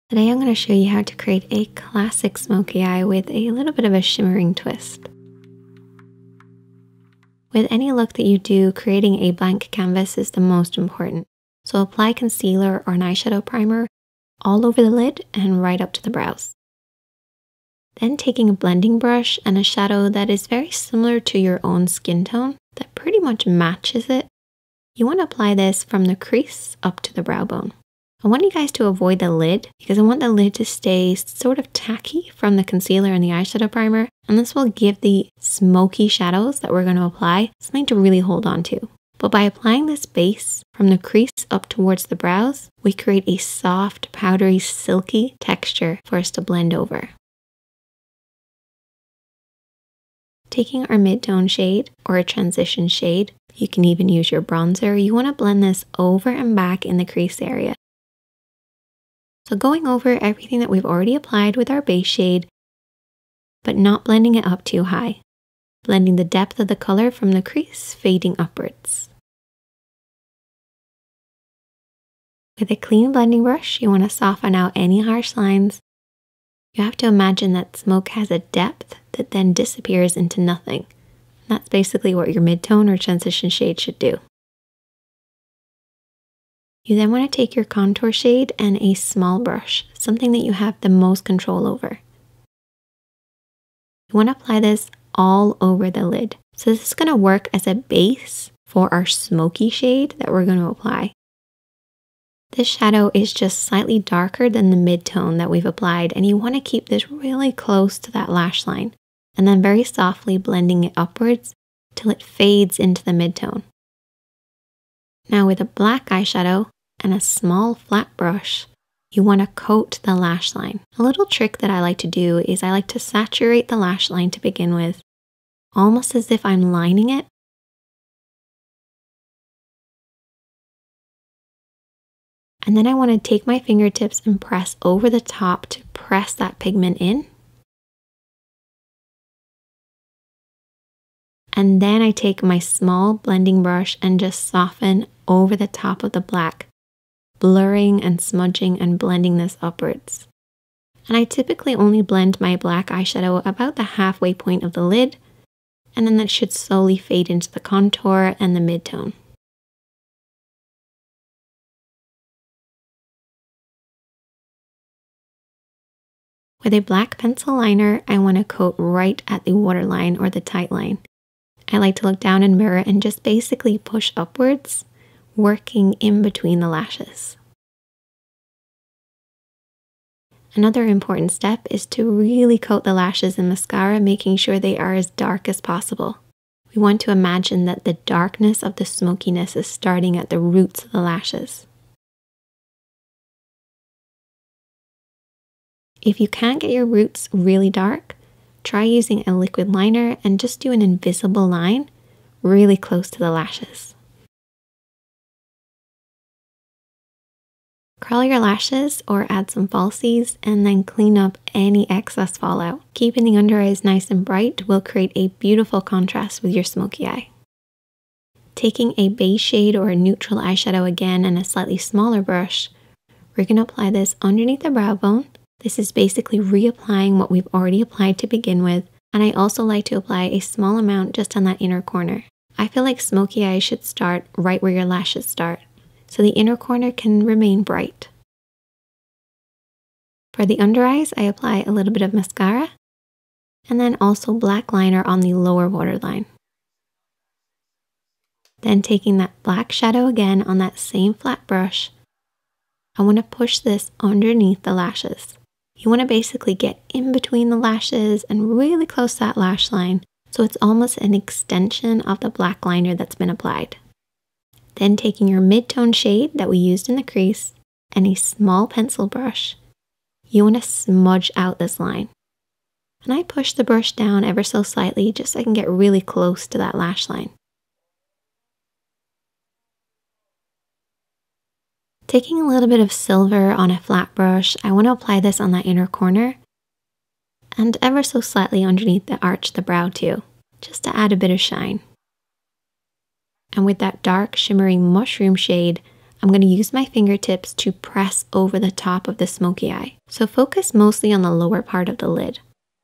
Today I'm going to show you how to create a classic smoky eye with a little bit of a shimmering twist. With any look that you do, creating a blank canvas is the most important. So apply concealer or an eyeshadow primer all over the lid and right up to the brows. Then taking a blending brush and a shadow that is very similar to your own skin tone, that pretty much matches it, you want to apply this from the crease up to the brow bone. I want you guys to avoid the lid because I want the lid to stay sort of tacky from the concealer and the eyeshadow primer, and this will give the smoky shadows that we're going to apply something to really hold on to. But by applying this base from the crease up towards the brows, we create a soft, powdery, silky texture for us to blend over. Taking our mid-tone shade or a transition shade, you can even use your bronzer, you want to blend this over and back in the crease area. So going over everything that we've already applied with our base shade, but not blending it up too high. Blending the depth of the color from the crease, fading upwards. With a clean blending brush, you want to soften out any harsh lines. You have to imagine that smoke has a depth that then disappears into nothing. That's basically what your mid-tone or transition shade should do. You then want to take your contour shade and a small brush, something that you have the most control over. You want to apply this all over the lid. So this is going to work as a base for our smoky shade that we're going to apply. This shadow is just slightly darker than the mid-tone that we've applied, and you want to keep this really close to that lash line, and then very softly blending it upwards till it fades into the mid-tone. Now with a black eyeshadow and a small flat brush, you want to coat the lash line. A little trick that I like to do is I like to saturate the lash line to begin with, almost as if I'm lining it. And then I want to take my fingertips and press over the top to press that pigment in. And then I take my small blending brush and just soften over the top of the black, blurring and smudging and blending this upwards. And I typically only blend my black eyeshadow about the halfway point of the lid, and then that should slowly fade into the contour and the mid-tone. With a black pencil liner, I want to coat right at the waterline or the tight line. I like to look down and mirror and just basically push upwards, working in between the lashes. Another important step is to really coat the lashes in mascara, making sure they are as dark as possible. We want to imagine that the darkness of the smokiness is starting at the roots of the lashes. If you can't get your roots really dark, try using a liquid liner and just do an invisible line really close to the lashes. Curl your lashes or add some falsies and then clean up any excess fallout. Keeping the under eyes nice and bright will create a beautiful contrast with your smoky eye. Taking a base shade or a neutral eyeshadow again and a slightly smaller brush, we're going to apply this underneath the brow bone. This is basically reapplying what we've already applied to begin with, and I also like to apply a small amount just on that inner corner. I feel like smoky eyes should start right where your lashes start, so the inner corner can remain bright. For the under eyes, I apply a little bit of mascara, and then also black liner on the lower waterline. Then taking that black shadow again on that same flat brush, I want to push this underneath the lashes. You want to basically get in between the lashes and really close to that lash line, so it's almost an extension of the black liner that's been applied. Then taking your mid-tone shade that we used in the crease and a small pencil brush, you want to smudge out this line. And I push the brush down ever so slightly just so I can get really close to that lash line. Taking a little bit of silver on a flat brush, I want to apply this on that inner corner and ever so slightly underneath the arch of the brow too, just to add a bit of shine. And with that dark shimmering mushroom shade, I'm going to use my fingertips to press over the top of the smoky eye. So focus mostly on the lower part of the lid,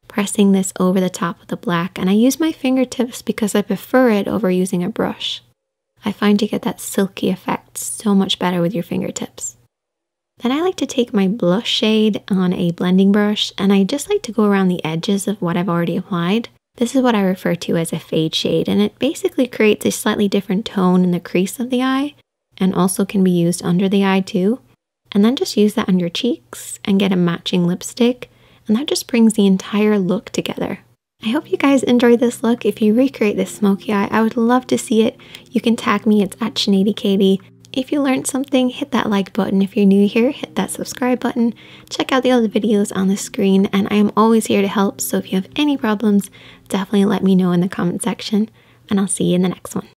pressing this over the top of the black. And I use my fingertips because I prefer it over using a brush. I find you get that silky effect so much better with your fingertips. Then I like to take my blush shade on a blending brush, and I just like to go around the edges of what I've already applied. This is what I refer to as a fade shade, and it basically creates a slightly different tone in the crease of the eye, and also can be used under the eye too. And then just use that on your cheeks and get a matching lipstick, and that just brings the entire look together. I hope you guys enjoyed this look. If you recreate this smoky eye, I would love to see it. You can tag me, it's at ShanadyKatie. If you learned something, hit that like button. If you're new here, hit that subscribe button. Check out the other videos on the screen, and I am always here to help. So if you have any problems, definitely let me know in the comment section, and I'll see you in the next one.